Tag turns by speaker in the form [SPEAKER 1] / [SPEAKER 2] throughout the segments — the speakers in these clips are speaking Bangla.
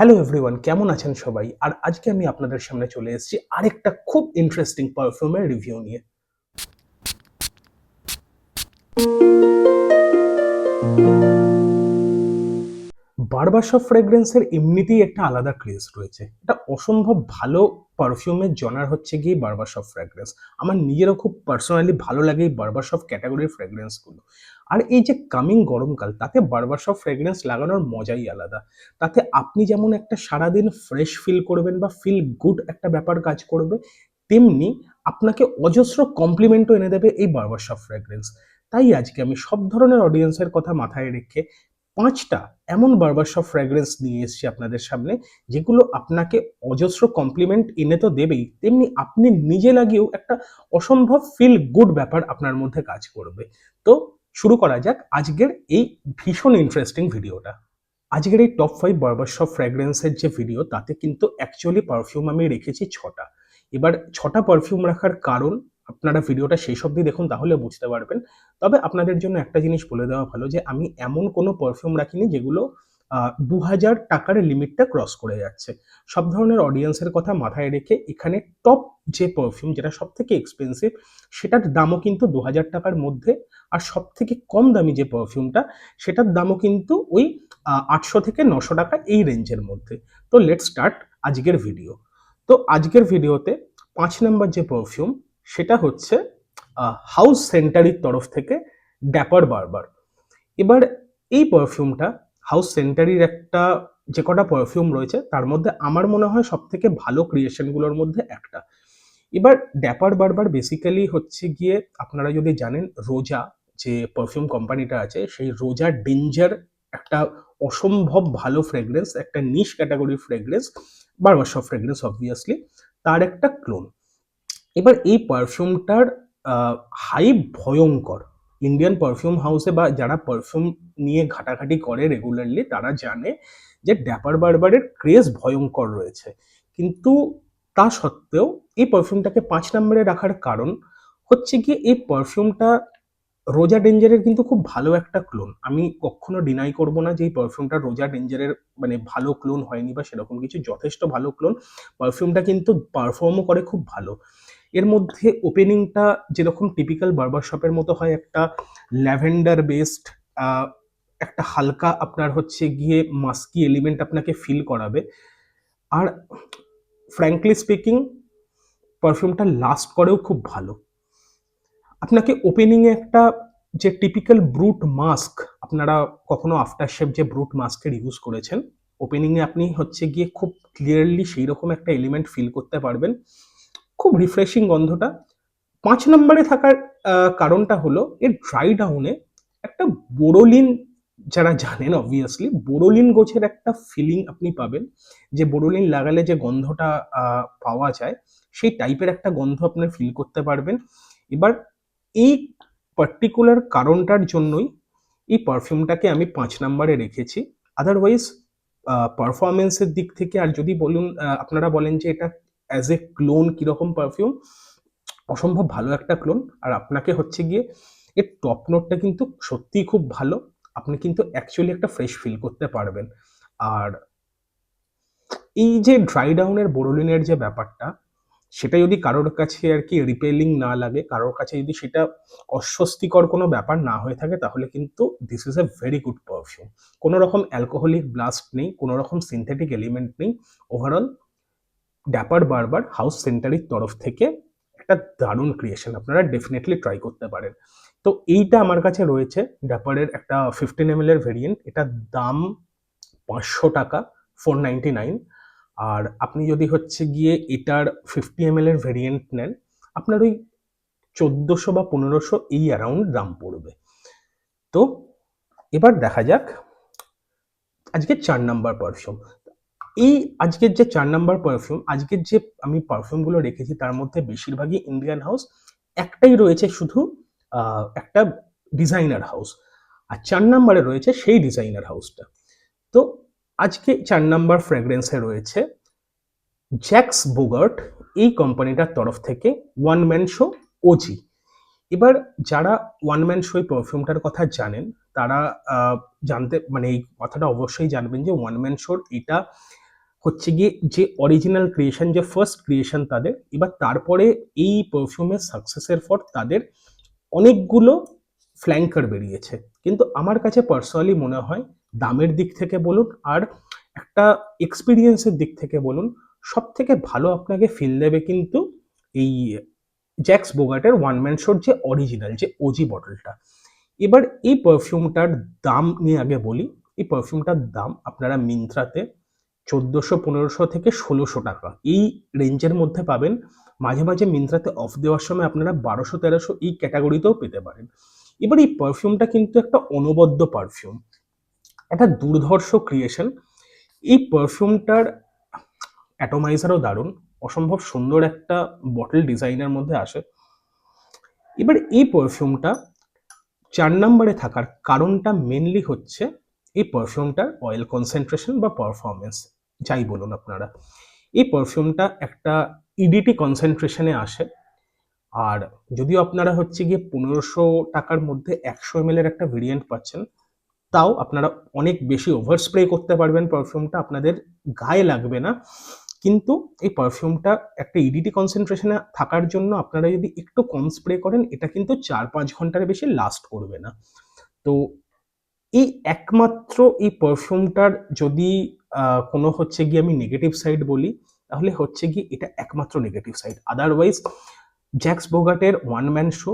[SPEAKER 1] হ্যালো এভরিওয়ান, কেমন আছেন সবাই? আর আজকে আমি আপনাদের সামনে চলে এসেছি আরেকটা খুব ইন্টারেস্টিং পারফিউমের রিভিউ নিয়ে। বারবাসা ফ্রেগ্রেন্সের এমনিতেই একটা আলাদা ক্রেজ রয়েছে। এটা অসম্ভব ভালো পারফিউমের জনার হচ্ছে গিয়ে বারবাসা ফ্রেগ্রেন্স। আমার নিজেরও খুব পার্সোনালি ভালো লাগে এই বারবাসা ক্যাটাগরির ফ্রেগ্রেন্সগুলো। আর এই যে কামিং গরমকাল, তাতে বারবাসা ফ্রেগ্রেন্স লাগানোর মজাই আলাদা। তাতে আপনি যেমন একটা সারাদিন ফ্রেশ ফিল করবেন বা ফিল গুড একটা ব্যাপার কাজ করবে, তেমনি আপনাকে অজস্র কমপ্লিমেন্টও এনে দেবে এই বারবাসা ফ্রেগ্রেন্স। তাই আজকে আমি সব ধরনের অডিয়েন্সের কথা মাথায় রেখে ৫টা এমন বারবারশপ ফ্র্যাগ্রেন্স নিয়ে এসেছি আপনাদের সামনে, যেগুলো আপনাকে অজস্র কমপ্লিমেন্ট এনে তো দেবেই, তেমনি আপনি নিজে লাগিয়েও একটা অসম্ভব ফিল গুড ব্যাপার আপনার মধ্যে কাজ করবে। তো শুরু করা যাক আজকের এই ভীষণ ইন্টারেস্টিং ভিডিওটা। আজকের এই টপ 5 বারবারশপ ফ্র্যাগ্রেন্সের যে ভিডিও, তাতে কিন্তু অ্যাকচুয়ালি পারফিউম আমি রেখেছি ৬টা। এবার ৬টা পারফিউম রাখার কারণ আপনারা ভিডিওটা শেষ অবধি দেখুন, তাহলে বুঝতে পারবেন। তবে আপনাদের জন্য একটা জিনিস বলে দেওয়া ভালো যে আমি এমন কোনো পারফিউম রাখিনি যেগুলো ২,০০০ টাকার লিমিটটা ক্রস করে যাচ্ছে। সব ধরনের অডিয়েন্সের কথা মাথায় রেখে এখানে টপ যে পারফিউম, যেটা সবথেকে এক্সপেনসিভ, সেটার দামও কিন্তু ২,০০০ টাকার মধ্যে। আর সবথেকে কম দামি যে পারফিউমটা, সেটার দামও কিন্তু ওই ৮০০ থেকে ৯০০ টাকা এই রেঞ্জের মধ্যে। তো লেটস স্টার্ট আজকের ভিডিও। তো আজকের ভিডিওতে ৫ নাম্বার যে পারফিউম, সেটা হচ্ছে হাউস সেন্টারির তরফ থেকে ড্যাপার বারবার। এবার এই পারফিউমটা হাউস সেন্টারির একটা, যে কটা পারফিউম রয়েছে তার মধ্যে আমার মনে হয় সব থেকে ভালো ক্রিয়েশনগুলোর মধ্যে একটা। এবার ড্যাপার বারবার বেসিক্যালি হচ্ছে গিয়ে, আপনারা যদি জানেন, রোজা যে পারফিউম কোম্পানিটা আছে, সেই রোজা ডেঞ্জার একটা অসম্ভব ভালো ফ্রেগ্রেন্স, একটা নিশ ক্যাটাগরির ফ্রেগ্রেন্স, বারবারশপ ফ্রেগ্রেন্স অবভিয়াসলি, তার একটা ক্লোন। এবার এই পারফিউমটার হাইপ ভয়ঙ্কর। ইন্ডিয়ান পারফিউম হাউসে বা যারা পারফিউম নিয়ে ঘাটাঘাটি করে রেগুলারলি, তারা জানে যে ড্যাপার বারবারের ক্রেজ ভয়ঙ্কর রয়েছে। কিন্তু তা সত্ত্বেও এই পারফিউমটাকে ৫ নম্বরে রাখার কারণ হচ্ছে কি, এই পারফিউমটা রোজা ডেঞ্জারের কিন্তু খুব ভালো একটা ক্লোন। আমি কখনো ডিনাই করব না যে এই পারফিউমটা রোজা ডেঞ্জারের মানে ভালো ক্লোন হয়নি বা সেরকম কিছু, যথেষ্ট ভালো ক্লোন। পারফিউমটা কিন্তু পারফর্মও করে খুব ভালো। এর মধ্যে ওপেনিংটা যেরকম টিপিক্যাল বার্বার শপের মতো হয়, একটা ল্যাভেন্ডার বেসড, একটা হালকা আপনার হচ্ছে গিয়ে মাস্কি এলিমেন্ট আপনাকে ফিল করাবে। আর ফ্র্যাঙ্কলি স্পিকিং, পারফিউমটা লাস্ট করেও খুব ভালো। আপনাকে ওপেনিং এ একটা, যে টিপিক্যাল ব্রুট মাস্ক, আপনারা কখনো আফটার শেভ যে ব্রুট মাস্কের ইউজ করেছেন, ওপেনিং এ আপনি হচ্ছে গিয়ে খুব ক্লিয়ারলি সেই রকম একটা এলিমেন্ট ফিল করতে পারবেন। খুব রিফ্রেশিং গন্ধটা। ৫ নম্বরে থাকার কারণটা হলো এর ড্রাই ডাউনে একটা বোরোলিন, যারা জানেন অবভিয়াসলি, বোরোলিন গোছের একটা ফিলিং আপনি পাবেন। যে বোরোলিন লাগালে যে গন্ধটা পাওয়া যায়, সেই টাইপের একটা গন্ধ আপনি ফিল করতে পারবেন। এবার এই পার্টিকুলার কারণটার জন্যই এই পারফিউমটাকে আমি ৫ নম্বরে রেখেছি। আদারওয়াইজ পারফরম্যান্সের দিক থেকে, আর যদি বলুন, আপনারা বলেন যে এটা অ্যাজ এ ক্লোন কিরকম পারফিউম, অসম্ভব ভালো একটা ক্লোন। আর আপনাকে হচ্ছে গিয়ে এর টপ নোটটা কিন্তু সত্যিই খুব ভালো। আপনি কিন্তু অ্যাকচুয়ালি একটা ফ্রেশ ফিল করতে পারবেন। আর এই যে ড্রাই ডাউনের বোরোলিনের যে ব্যাপারটা, সেটা যদি কারোর কাছে আর কি রিপেলিং না লাগে, কারোর কাছে যদি সেটা অস্বস্তিকর কোনো ব্যাপার না হয়ে থাকে, তাহলে কিন্তু this is a very good perfume. কোনো রকম অ্যালকোহলিক ব্লাস্ট নেই, কোনো রকম সিনথেটিক এলিমেন্ট নেই। ওভারঅল ড্যাপার বারবার হাউস সেন্টারির তরফ থেকে একটা দারুণ ক্রিয়েশন, আপনারা ডেফিনেটলি ট্রাই করতে পারেন। তো এইটা আমার কাছে রয়েছে ড্যাপারের একটা 15 ml এর ভেরিয়েন্ট। এটার দাম ৫০০ টাকা, 499। আর আপনি যদি হচ্ছে গিয়ে এটার 50 ml এর ভেরিয়েন্ট নেন, আপনার ওই ১৪০০ বা ১৫০০ এই অ্যারাউন্ড দাম পড়বে। তো এবার দেখা যাক আজকে ৪ নাম্বার পারফিউম। এই আজকের যে ৪ নাম্বার পারফিউম, আজকের যে আমি পারফিউমগুলো রেখেছি তার মধ্যে বেশিরভাগই ইন্ডিয়ান হাউস। একটাই রয়েছে শুধু একটা ডিজাইনার হাউস। আর ৪ নাম্বারে রয়েছে সেই ডিজাইনার হাউসটা। তো আজকে ৪ নাম্বার ফ্র্যাগ্রেন্সে রয়েছে জ্যাক্স বোগার্ট, এই কোম্পানিটার তরফ থেকে ওয়ান ম্যান শো ওজি। এবার যারা ওয়ান ম্যান শো পারফিউমটার কথা জানেন, তারা জানতে মানে এই কথাটা অবশ্যই জানবেন যে ওয়ান ম্যান শোর এটা হচ্ছে গিয়ে যে অরিজিনাল ক্রিয়েশন, যে ফার্স্ট ক্রিয়েশন তাদের, এবার তারপরে এই পারফিউমের সাকসেসের পর তাদের অনেকগুলো ফ্ল্যাঙ্কার বেরিয়েছে। কিন্তু আমার কাছে পার্সোনালি মনে হয় দামের দিক থেকে বলুন আর একটা এক্সপিরিয়েন্সের দিক থেকে বলুন, সব থেকে ভালো আপনাকে ফিল দেবে কিন্তু এই জ্যাক্স বোগাটের ওয়ান ম্যান শোর যে অরিজিনাল, যে ওজি বটলটা। এবার এই পারফিউমটার দাম নিয়ে আগে বলি। এই পারফিউমটার দাম আপনারা মিন্ত্রাতে 1400-1500 থেকে 1600 টাকা এই রেঞ্জের মধ্যে পাবেন। মাঝে মাঝে মিন্ত্রাতে অফ দেওয়ার সময় আপনারা 1200-1300 এই ক্যাটাগরিতেও পেতে পারেন। এবার এই পারফিউমটা কিন্তু একটা অনবদ্য পারফিউম, একটা দুর্ধর্ষ ক্রিয়েশন। এই পারফিউমটার অ্যাটমাইজারও দারুণ, অসম্ভব সুন্দর একটা বটল ডিজাইনের মধ্যে আসে। এবার এই পারফিউমটা 4 নম্বরে থাকার কারণটা মেনলি হচ্ছে এই পারফিউমটার অয়েল কনসেন্ট্রেশন বা পারফরমেন্স, যাই বলুন আপনারা। এই পারফিউমটা একটা ইডিটি কনসেন্ট্রেশনে আসে। আর যদিও আপনারা হচ্ছে গিয়ে 1500 টাকার মধ্যে 100 ml এর একটা ভেরিয়েন্ট পাচ্ছেন, তাও আপনারা অনেক বেশি ওভার স্প্রে করতে পারবেন পারফিউমটা, আপনাদের গায়ে লাগবে না। কিন্তু এই পারফিউমটা একটা ইডিটি কনসেন্ট্রেশনে থাকার জন্য আপনারা যদি একটু কম স্প্রে করেন, এটা কিন্তু 4-5 ঘন্টার বেশি লাস্ট করবে না। তো এই একমাত্র এই পারফিউমটার যদি কোনো হচ্ছে গিয়ে আমি নেগেটিভ সাইড বলি, তাহলে হচ্ছে গিয়ে এটা একমাত্র নেগেটিভ সাইড। আদারওয়াইজ জ্যাক্স বোগাটের ওয়ান ম্যান শো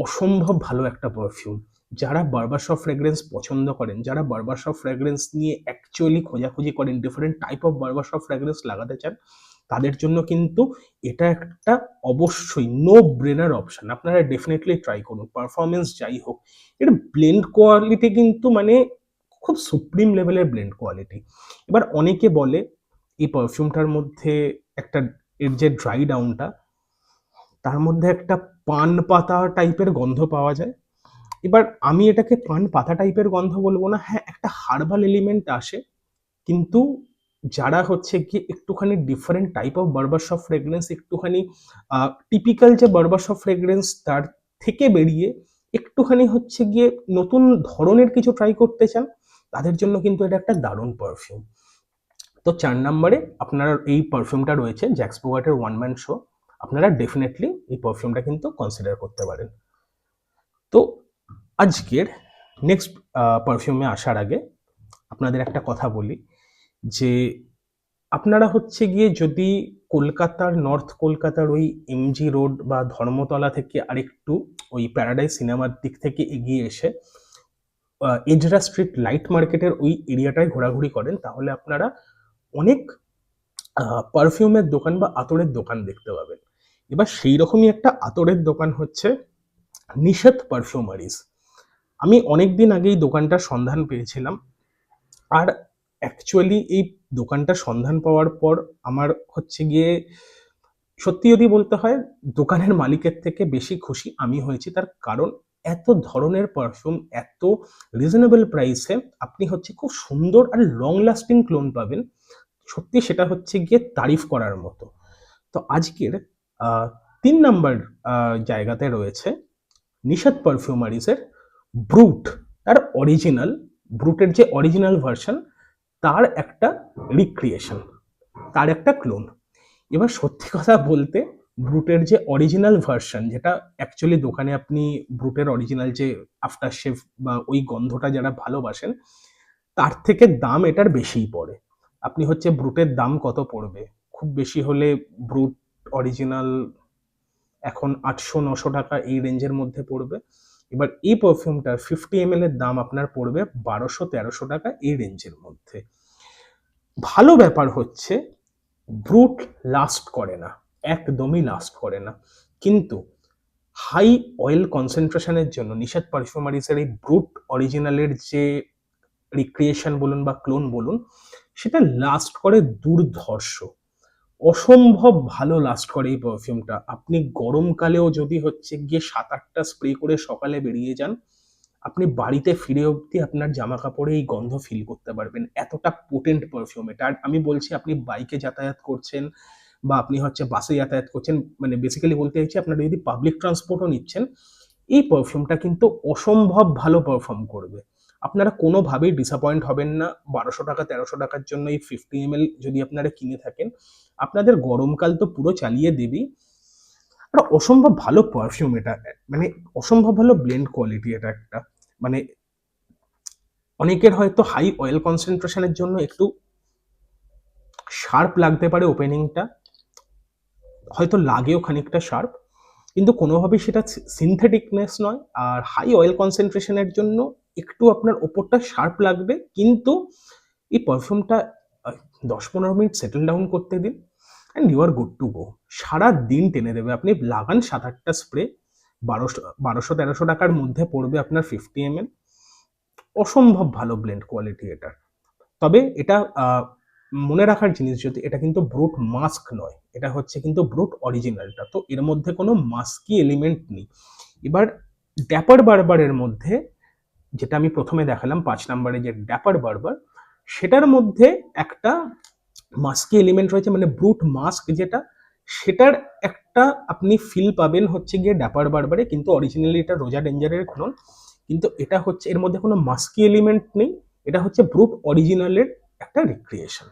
[SPEAKER 1] অসম্ভব ভালো একটা পারফিউম। যারা বার্বারশপ ফ্রেগ্রেন্স পছন্দ করেন, যারা বার্বারশপ ফ্রেগ্রেন্স নিয়ে অ্যাকচুয়ালি খোঁজাখুঁজি করেন, ডিফারেন্ট টাইপ অফ বার্বারশপ ফ্রেগ্রেন্স লাগাতে চান, তাদের জন্য কিন্তু এটা একটা অবশ্যই নো ব্রেনার অপশন। আপনারা ডেফিনেটলি ট্রাই করুন, পারফরমেন্স যাই হোক। এর ব্লেন্ড কোয়ালিটি কিন্তু মানে খুব সুপ্রিম লেভেলের ব্লেন্ড কোয়ালিটি। এবার অনেকে বলে এই পারফিউমটার মধ্যে একটা, এর যে ড্রাই ডাউনটা, তার মধ্যে একটা পান পাতা টাইপের গন্ধ পাওয়া যায়। এবার আমি এটাকে পান পাতা টাইপের গন্ধ বলবো না, হ্যাঁ একটা হার্বাল এলিমেন্ট আসে। কিন্তু যারা হচ্ছে কি একটুখানি ডিফারেন্ট টাইপ অফ বার্বারশপ ফ্রেগ্রেন্স, একটুখানি টিপিক্যাল যে বার্বারশপ ফ্রেগ্রেন্স তার থেকে বেরিয়ে একটুখানি হচ্ছে গিয়ে নতুন ধরনের কিছু ট্রাই করতে চান, তাদের জন্য কিন্তু এটা একটা দারুণ পারফিউম। তো 4 নম্বরে আপনার এই পারফিউমটা রয়েছে জ্যাক্স বোগাটের ওয়ান ম্যান শো। আপনারা ডেফিনেটলি এই পারফিউমটা কিন্তু কনসিডার করতে পারেন। তো আজকের নেক্সট পারফিউমে আসার আগে আপনাদের একটা কথা বলি, যে আপনারা হচ্ছে গিয়ে যদি কলকাতার, নর্থ কলকাতার ওই এমজি রোড বা ধর্মতলা থেকে আরেকটু ওই প্যারাডাইস সিনেমার দিক থেকে এগিয়ে এসে এজরা স্ট্রিট লাইট মার্কেটের ওই এরিয়াটায় ঘোরাঘুরি করেন, তাহলে আপনারা অনেক পারফিউমের দোকান বা আতরের দোকান দেখতে পাবেন। এবার সেই রকমই একটা আতরের দোকান হচ্ছে নিষেধ পারফিউমারিজ। আমি অনেকদিন আগে এই দোকানটার সন্ধান পেয়েছিলাম। আর অ্যাকচুয়ালি এই দোকানটার সন্ধান পাওয়ার পর আমার হচ্ছে গিয়ে, সত্যি যদি বলতে হয়, দোকানের মালিকের থেকে বেশি খুশি আমি হয়েছি। তার কারণ এত ধরনের পারফিউম এত রিজনেবল প্রাইসে আপনি হচ্ছে খুব সুন্দর আর লং লাস্টিং ক্লোন পাবেন। সত্যি সেটা হচ্ছে গিয়ে তারিফ করার মতো। তো আজকের 3 নম্বর জায়গাতে রয়েছে নিষাদ পারফিউমারিজের ব্রুট। তার অরিজিনাল, ব্রুটের যে অরিজিনাল ভার্সন, তার একটা রিক্রিয়েশন, তার একটা ক্লোন। এবার সত্যি কথা বলতে, ব্রুটের যে অরিজিনাল ভার্সন, যেটা অ্যাকচুয়ালি দোকানে আপনি ব্রুটের অরিজিনাল যে আফটার শেভ বা ওই গন্ধটা যারা ভালোবাসেন, তার থেকে দাম এটার বেশিই পড়ে। আপনি হচ্ছে ব্রুটের দাম কত পড়বে, খুব বেশি হলে ব্রুট অরিজিনাল এখন 800-900 টাকা এই রেঞ্জের মধ্যে পড়বে। এবার এই পারফিউমটার 50 ml এর দাম আপনার পড়বে 1200-1300 টাকা এই রেঞ্জের মধ্যে। ভালো ব্যাপার হচ্ছে ব্রুট লাস্ট করে না, একদমই লাস্ট করে না। কিন্তু হাই অয়েল কনসেন্ট্রেশনের জন্য নিষাদ পারফিউমারিজের এই ব্রুট অরিজিনালের যে রিক্রিয়েশন বলুন বা ক্লোন বলুন, সেটা লাস্ট করে দুর্ধর্ষ, অসম্ভব ভালো লাস্ট করে এই পারফিউমটা। আপনি গরমকালেও যদি হচ্ছে গিয়ে 7-8টা স্প্রে করে সকালে বেরিয়ে যান, আপনি বাড়িতে ফিরে অবধি আপনার জামা কাপড়ে এই গন্ধ ফিল করতে পারবেন, এতটা পোটেন্ট পারফিউম এটা। আর আমি বলছি আপনি বাইকে যাতায়াত করছেন বা আপনি হচ্ছে বাসে যাতায়াত করছেন, মানে বেসিক্যালি বলতে চাইছি আপনারা যদি পাবলিক ট্রান্সপোর্টও নিচ্ছেন, এই পারফিউমটা কিন্তু অসম্ভব ভালো পারফর্ম করবে। আপনারা কোনোভাবেই ডিসঅ্যাপয়েন্ট হবেন না। ১২০০ টাকা ১৩০০ টাকার জন্য এই 50 ml যদি আপনারা কিনে থাকেন, আপনাদের গরমকাল তো পুরো চালিয়ে দেবেই। একটা অসম্ভব ভালো পারফিউম এটা, মানে অসম্ভব ভালো ব্লেন্ড কোয়ালিটি এটা একটা। মানে অনেকের হয়তো হাই অয়েল কনসেন্ট্রেশনের জন্য একটু শার্প লাগতে পারে ওপেনিংটা, হয়তো লাগেও খানিকটা শার্প, কিন্তু কোনোভাবেই সেটা সিনথেটিকনেস নয়। আর হাই অয়েল কনসেন্ট্রেশনের জন্য একটু আপনার ওপরটা শার্প লাগবে, কিন্তু এই পারফিউমটা ১০-১৫ মিনিট সেটেল ডাউন করতে দিন and you are good to go. সারা দিন টেনে দেবে। আপনি লাগান ৭-৮টা স্প্রে, ১২০০-১৩০০ টাকার মধ্যে পড়বে আপনার 50 ml। অসম্ভব ভালো ব্লেন্ড কোয়ালিটি এটা। তবে এটা মনে রাখার জিনিস, যদি এটা কিন্তু ব্রুট মাস্ক নয়, এটা হচ্ছে কিন্তু ব্রুট অরিজিনালটা, তো এর মধ্যে কোনো মাস্কি এলিমেন্ট নেই। এবার ড্যাপার বারবারের মধ্যে, যেটা আমি প্রথমে দেখালাম ৫ নম্বরে যে ড্যাপার বারবার, সেটার মধ্যে একটা মাস্কি এলিমেন্ট রয়েছে, মানে ব্রুট মাস্ক যেটা, সেটার একটা আপনি ফিল পাবেন হচ্ছে গিয়ে ড্যাপার বারবারে, কিন্তু অরিজিনালি এটা রোজা ডেঞ্জারের ক্লোন। কিন্তু এটা হচ্ছে, এর মধ্যে কোনো মাস্কি এলিমেন্ট নেই, এটা হচ্ছে ব্রুট অরিজিনালের একটা রিক্রিয়েশন।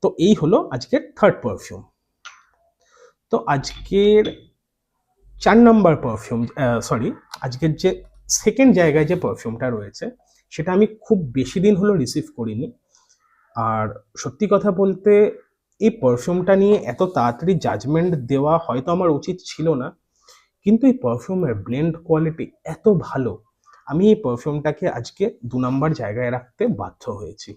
[SPEAKER 1] তো এই হলো আজকের থার্ড পারফিউম। তো আজকের ৪ নম্বর পারফিউম, সরি, আজকের যে সেকেন্ড জায়গায় যে পারফিউমটা রয়েছে, সেটা আমি খুব বেশি দিন হলো রিসিভ করিনি। আর সত্যি কথা বলতে, এই পারফিউমটা নিয়ে এত তাড়াতাড়ি জাজমেন্ট দেওয়া হয়তো আমার উচিত ছিল না, কিন্তু এই পারফিউমের ব্লেন্ড কোয়ালিটি এত ভালো, আমি এই পারফিউমটাকে আজকে ২ নম্বর জায়গায় রাখতে বাধ্য হয়েছি।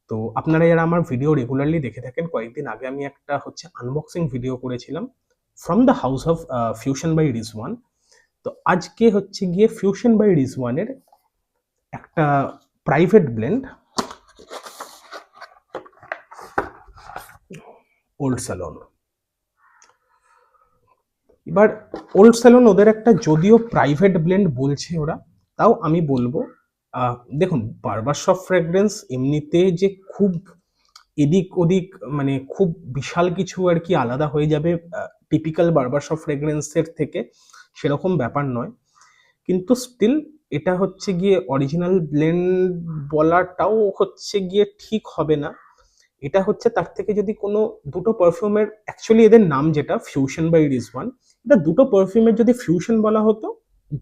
[SPEAKER 1] তো আপনারা যারা আমার ভিডিও রেগুলারলি দেখে থাকেন, কয়েকদিন আগে আমি একটা হচ্ছে আনবক্সিং ভিডিও করেছিলাম from the house of fusion by Rizwan. তো আজকে হচ্ছে গিয়ে ফিউশন বাই রিজওয়ানের একটা প্রাইভেট ব্লেন্ড, ওল্ড স্যালন। এবার ওল্ড স্যালন ওদের একটা, যদিও প্রাইভেট ব্লেন্ড বলছে ওরা, তাও আমি বলবো, দেখুন, বারবার শপ ফ্র্যাগ্রেন্স এমনিতে যে খুব এদিক ওদিক, মানে খুব বিশাল কিছু আর কি আলাদা হয়ে যাবে টিপিক্যাল বারবার শপ ফ্র্যাগ্রেন্সের থেকে, সেরকম ব্যাপার নয়। কিন্তু স্টিল এটা হচ্ছে গিয়ে অরিজিনাল ব্লেন্ড বলাটাও হচ্ছে গিয়ে ঠিক হবে না। এটা হচ্ছে তার থেকে, যদি কোনো দুটো পারফিউমের, অ্যাকচুয়ালি এদের নাম যেটা ফিউশন বাই রিজওয়ান, এটা দুটো পারফিউমের যদি ফিউশন বলা হতো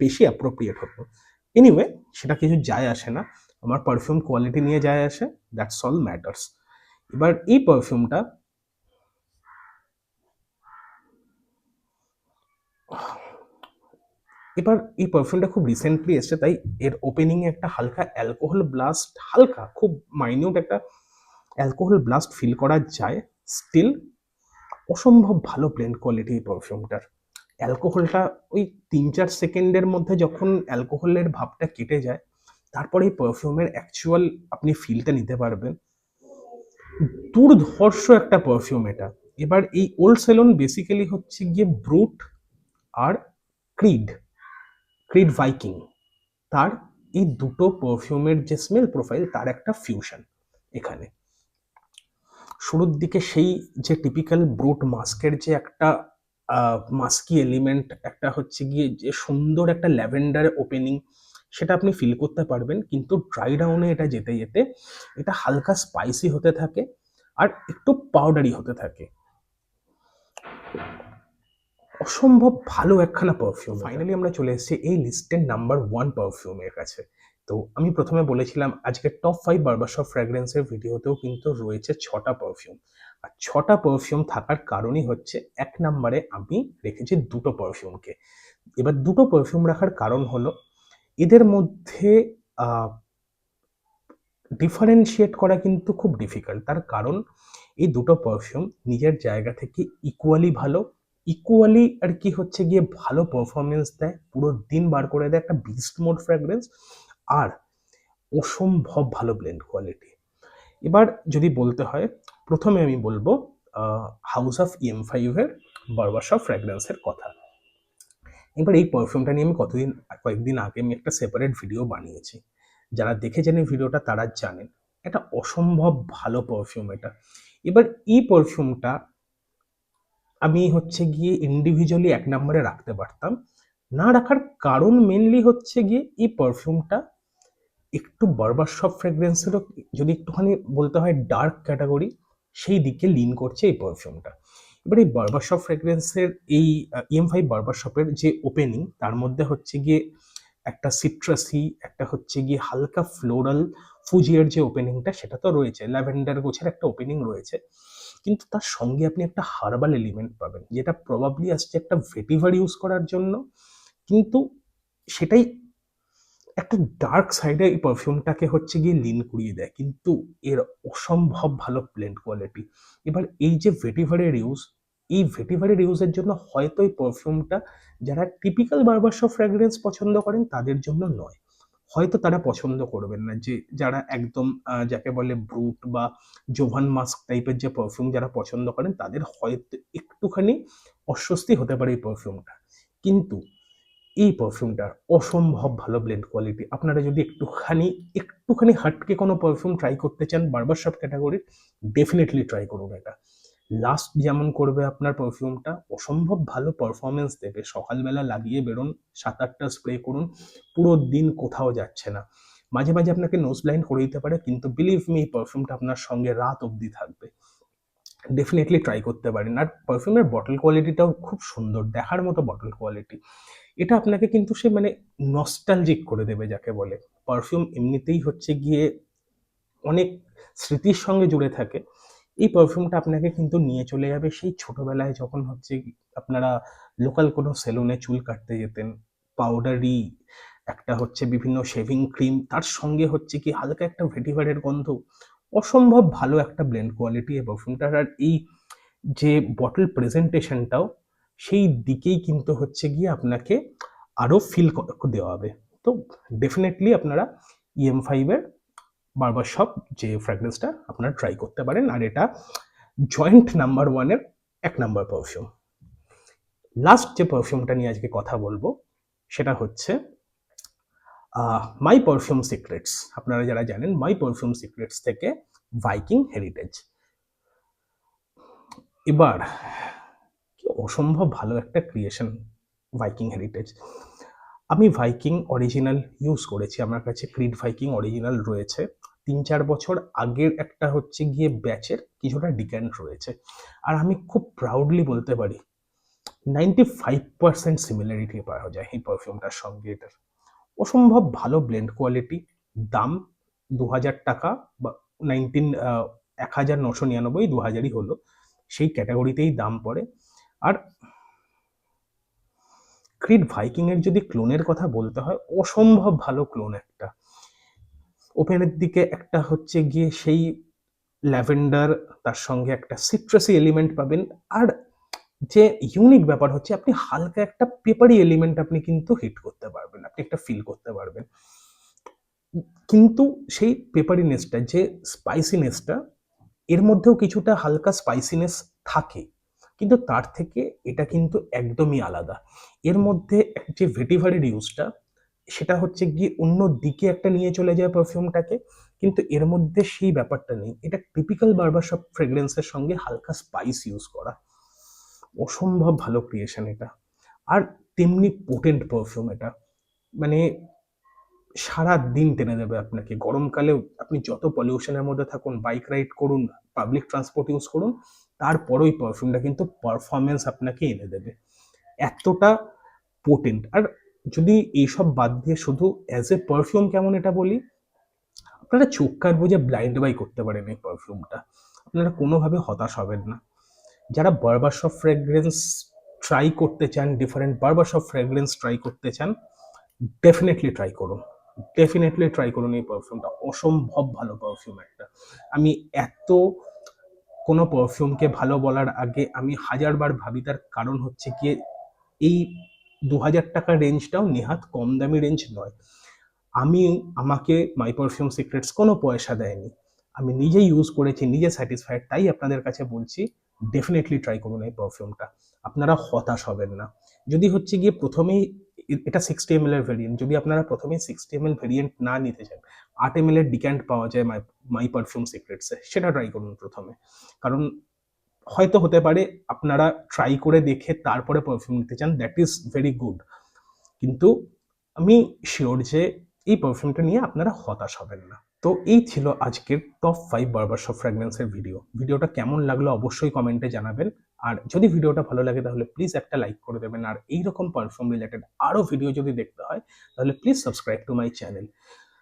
[SPEAKER 1] বেশি অ্যাপ্রোপ্রিয়েট হতো। এনিওয়ে, সেটা কিছু যায় আসে না, আমার পারফিউম কোয়ালিটি নিয়ে যায় আসে, দ্যাটস অল ম্যাটার্স। এবার এই পারফিউমটা, এই পারফিউমটা খুব রিসেন্টলি এসছে, তাই এর ওপেনিং এ একটা হালকা অ্যালকোহল ব্লাস্ট, হালকা খুব মাইনিউট একটা অ্যালকোহল ব্লাস্ট ফিল করা যায়। স্টিল অসম্ভব ভালো ব্লেন্ড কোয়ালিটি এই পারফিউমটার। অ্যালকোহলটা ওই ৩-৪ সেকেন্ডের মধ্যে যখন অ্যালকোহলের ভাবটা কেটে যায়, তারপরে এই পারফিউমের অ্যাকচুয়াল আপনি ফিলটা নিতে পারবেন। দুর্ধর্ষ একটা পারফিউম এটা। এবার এই ওল্ড সেলন বেসিক্যালি হচ্ছে গিয়ে ব্রুট আর ক্রিড, ক্রিড ভাইকিং, তার এই দুটো পারফিউমের যে স্মেল প্রোফাইল, তার একটা ফিউশন এখানে। শুরুর দিকে সেই যে টিপিক্যাল ব্রুট মাস্কের যে একটা মাস্কি এলিমেন্ট, একটা হচ্ছে গিয়ে যে সুন্দর একটা ল্যাভেন্ডার ওপেনিং, সেটা আপনি ফিল করতে পারবেন, কিন্তু ড্রাই ডাউনে এটা যেতে যেতে এটা হালকা স্পাইসি হতে থাকে আর একটু পাউডারি হতে থাকে। অসম্ভব ভালো একখানা পারফিউম। ফাইনালি আমরা চলে এসেছি এই লিস্টের নাম্বার 1 পারফিউমের কাছে। তো আমি প্রথমে বলেছিলাম আজকে টপ 5 বারবার শপ ফ্র্যাগ্রেন্সের ভিডিওতেও কিন্তু রয়েছে 6টা পারফিউম। আর 6টা পারফিউম থাকার কারণই হচ্ছে ১ নম্বরে আমি রেখেছি দুটো পারফিউমকে। এবার দুটো পারফিউম রাখার কারণ হলো, এদের মধ্যে ডিফারেন্সিয়েট করা কিন্তু খুব ডিফিকাল্ট। তার কারণ এই দুটো পারফিউম নিজের জায়গা থেকে ইকুয়ালি ভালো, ইকুয়ালি আর কি হচ্ছে গিয়ে ভালো পারফরমেন্স দেয়, পুরো দিন বার করে দেয় একটা বিস্ট মোড ফ্র্যাগ্রেন্স, আর অসম্ভব ভালো ব্লেন্ড কোয়ালিটি। এবার যদি বলতে হয়, প্রথমে আমি বলবো হাউস অফ EM5 এর বারবারশপ ফ্র্যাগ্রেন্সের কথা। এবার এই পারফিউমটা নিয়ে আমি কয়েকদিন আগে আমি একটা সেপারেট ভিডিও বানিয়েছি। যারা দেখেছেন এই ভিডিওটা তারা জানেন এটা অসম্ভব ভালো পারফিউম এটা। এবার এই পারফিউমটা আমি হচ্ছে গিয়ে ইন্ডিভিজুয়ালি ১ নম্বরে রাখতে পারতাম, না রাখার কারণ মেনলি হচ্ছে গিয়ে এই পারফিউমটা একটু বারবারশপ ফ্রেগ্রেন্সেরও যদি একটুখানি বলতে হয় ডার্ক ক্যাটাগরি, সেই দিকে লিন করছে এই পারফিউমটা। এবার এই বারবারশপ ফ্রেগ্রেন্সের এই EM5 বারবারশপের যে ওপেনিং, তার মধ্যে হচ্ছে গিয়ে একটা সিট্রাসি, একটা হচ্ছে গিয়ে হালকা ফ্লোরাল ফুজিয়ার যে ওপেনিংটা সেটা তো রয়েছে, ল্যাভেন্ডার গোছের একটা ওপেনিং রয়েছে, কিন্তু তার সঙ্গে আপনি একটা হার্বাল এলিমেন্ট পাবেন, যেটা প্রবাবলি আসছে একটা ভেটিভার ইউজ করার জন্য, কিন্তু সেটাই একটা ডার্ক সাইডে এই পারফিউমটাকে হচ্ছে গিয়ে লিন করিয়ে দেয়, কিন্তু এর অসম্ভব ভালো ব্লেন্ড কোয়ালিটি। এবার এই যে ভেটিভারের ইউজ, এই ভেটিভারের ইউজের জন্য হয়তো এই পারফিউমটা যারা টিপিক্যাল বারবারশপ ফ্র্যাগ্রেন্স পছন্দ করেন তাদের জন্য নয়, হয়তো তারা পছন্দ করবেন না, যে যারা একদম যাকে বলে ব্রুট বা জোভান মাস্ক টাইপের যে পারফিউম যারা পছন্দ করেন তাদের হয়তো একটুখানি অস্বস্তি হতে পারে এই পারফিউমটা, কিন্তু এই পারফিউমটার অসম্ভব ভালো ব্লেন্ড কোয়ালিটি। আপনারা যদি একটুখানি একটুখানি হাটকে কোনো পারফিউম ট্রাই করতে চান বারবারশপ ক্যাটাগরির, ডেফিনেটলি ট্রাই করুন এটা। লাস্ট যেমন করবে আপনার পারফিউমটা, অসম্ভব ভালো পারফরমেন্স দেবে। সকালবেলা লাগিয়ে বেরোন, 7-8টা স্প্রে করুন, পুরো দিন কোথাও যাচ্ছে না। মাঝে মাঝে আপনাকে নোজ ব্লাইন্ড করে দিতে পারে, কিন্তু বিলিভ মি এই পারফিউমটা আপনার সঙ্গে রাত অবধি থাকবে। ডেফিনেটলি ট্রাই করতে পারেন। আর পারফিউমের বটল কোয়ালিটিটাও খুব সুন্দর, দেখার মতো বটল কোয়ালিটি। এটা আপনাকে কিন্তু সে মানে নস্টালজিক করে দেবে যাকে বলে। পারফিউম এমনিতেই হচ্ছে গিয়ে অনেক স্মৃতির সঙ্গে জুড়ে থাকে। এই পারফিউমটা আপনাকে কিন্তু নিয়ে চলে যাবে সেই ছোটবেলায়, যখন হচ্ছে আপনারা লোকাল কোনো সেলুনে চুল কাটতে যেতেন, পাউডারি একটা হচ্ছে বিভিন্ন শেভিং ক্রিম, তার সঙ্গে হচ্ছে কি হালকা একটা ভেটিভারের গন্ধ। অসম্ভব ভালো একটা ব্লেন্ড কোয়ালিটি এই পারফিউমটার। আর এই যে বটল প্রেজেন্টেশনটাও সেই দিকেই কিন্তু হচ্ছে গিয়ে আপনাকে আরো ফিল দেওয়া হবে। তো ডেফিনেটলি আপনারা EM5 এর বারবারশপ যে ফ্র্যাগ্রেন্সটা আপনারা ট্রাই করতে পারেন, আর এটা জয়েন্ট নাম্বার 1 এর 1 নাম্বার পারফিউম। লাস্ট যে পারফিউমটা নিয়ে আজকে কথা বলবো সেটা হচ্ছে মাই পারফিউম সিক্রেটস। আপনারা যারা জানেন, মাই পারফিউম সিক্রেটস থেকে ভাইকিং হেরিটেজ। এবার কি অসম্ভব ভালো একটা ক্রিয়েশন ভাইকিং হেরিটেজ। আমি ভাইকিং অরিজিনাল ইউজ করেছি, আমার কাছে ক্রিড ভাইকিং অরিজিনাল রয়েছে। 3-4 বছর আগের একটা হচ্ছে গিয়ে ব্যাচের কিছুটা ডিক্যান্ট রয়েছে, আর আমি খুব প্রাউডলি বলতে পারি 95% সিমিলারিটি পাওয়া যায় এই পারফিউমটার সঙ্গে এটার। অসম্ভব ভালো ব্লেন্ড কোয়ালিটি। দাম 2000 টাকা বা 1999, 2000ই হলো, সেই ক্যাটাগরিতেই দাম পড়ে। আর ক্রিড ভাইকিং এর যদি ক্লোনের কথা বলতে হয়, অসম্ভব ভালো ক্লোন একটা। ওপেনের দিকে একটা হচ্ছে গিয়ে সেই ল্যাভেন্ডার, তার সঙ্গে একটা সিট্রাসি এলিমেন্ট পাবেন, আর যে ইউনিক ব্যাপার হচ্ছে আপনি হালকা একটা পেপারি এলিমেন্ট আপনি কিন্তু হিট করতে পারবেন, আপনি একটা ফিল করতে পারবেন, কিন্তু সেই পেপারিনেসটা যে স্পাইসিনেসটা, এর মধ্যেও কিছুটা হালকা স্পাইসিনেস থাকে, কিন্তু তার থেকে এটা কিন্তু একদমই আলাদা। এর মধ্যে যে ভেটিভারের ইউজটা, সেটা হচ্ছে গিয়ে অন্য দিকে একটা নিয়ে চলে যায় পারফিউমটাকে, কিন্তু এর মধ্যে সেই ব্যাপারটা নেই। এটা টিপিক্যাল বারবারশপ ফ্রেগ্রেন্সের সঙ্গে হালকা স্পাইস ইউজ করা। অসম্ভব ভালো ক্রিয়েশন এটা। আর তেমনি পোটেন্ট পারফিউম এটা, মানে সারা দিন টেনে দেবে আপনাকে। গরমকালেও আপনি যত পলিউশনের মধ্যে থাকুন, বাইক রাইড করুন, পাবলিক ট্রান্সপোর্ট ইউজ করুন, তারপরেও পারফিউমটা কিন্তু পারফরমেন্স আপনাকে এনে দেবে, এতটা পোটেন্ট। আর যদি এইসব বাদ দিয়ে শুধু অ্যাজ এ পারফিউম কেমন এটা বলি, আপনারা চোখ কান বুঝে ব্লাইন্ড বাই করতে পারেন এই পারফিউমটা, আপনারা কোনোভাবে হতাশ হবেন না। যারা বারবারশপ ফ্রেগ্রেন্স ট্রাই করতে চান, ডিফারেন্ট বারবারশপ ফ্রেগ্রেন্স ট্রাই করতে চান, ডেফিনেটলি ট্রাই করুন। ডেফিনেটলি ট্রাই করুন এই পারফিউমটা, অসম্ভব ভালো পারফিউম একটা। আমি এত কোনো পারফিউমকে ভালো বলার আগে আমি হাজারবার ভাবি, তার কারণ হচ্ছে গিয়ে এই 2000 টাকার রেঞ্জটাও নেহাত কম দামি রেঞ্জ নয়। আমি আমাকে মাই পারফিউম সিক্রেটস কোনো পয়সা দেয়নি, আমি নিজে ইউজ করেছি, নিজে স্যাটিসফাইড, তাই আপনাদের কাছে বলছি ডেফিনেটলি ট্রাই করুন এই পারফিউমটা, আপনারা হতাশ হবেন না। যদি হচ্ছে গিয়ে প্রথমেই এটা 60 ml এর ভেরিয়েন্ট, যদি আপনারা প্রথমেই 60 ml ভেরিয়েন্ট না নিতে চান, 8 ml এর ডিক্যান্ট পাওয়া যায় মাই মাই পারফিউম সিক্রেটসে, সেটা ট্রাই করুন প্রথমে। কারণ হয়তো হতে পারে আপনারা ট্রাই করে দেখে তারপরে পারফিউম নিতে চান, দ্যাট ইজ ভেরি গুড, কিন্তু আমি শিওর যে এই পারফিউমটা নিয়ে আপনারা হতাশ হবেন না। তো এই ছিল আজকের টপ 5 বারবারশপ ফ্র্যাগরেন্সের ভিডিও। ভিডিওটা কেমন লাগলো অবশ্যই কমেন্টে জানাবেন। আর যদি ভিডিওটা ভালো লাগে তাহলে প্লিজ একটা লাইক করে দেবেন। আর এইরকম পারফিউম রিলেটেড আরো ভিডিও যদি দেখতে হয় তাহলে please subscribe to my channel.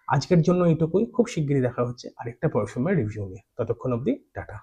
[SPEAKER 1] আজকের জন্য এইটুকুই। খুব শিগগিরই দেখা হচ্ছে আরেকটা পারফিউমের রিভিউ নিয়ে। ততক্ষণ অবধি টাটা।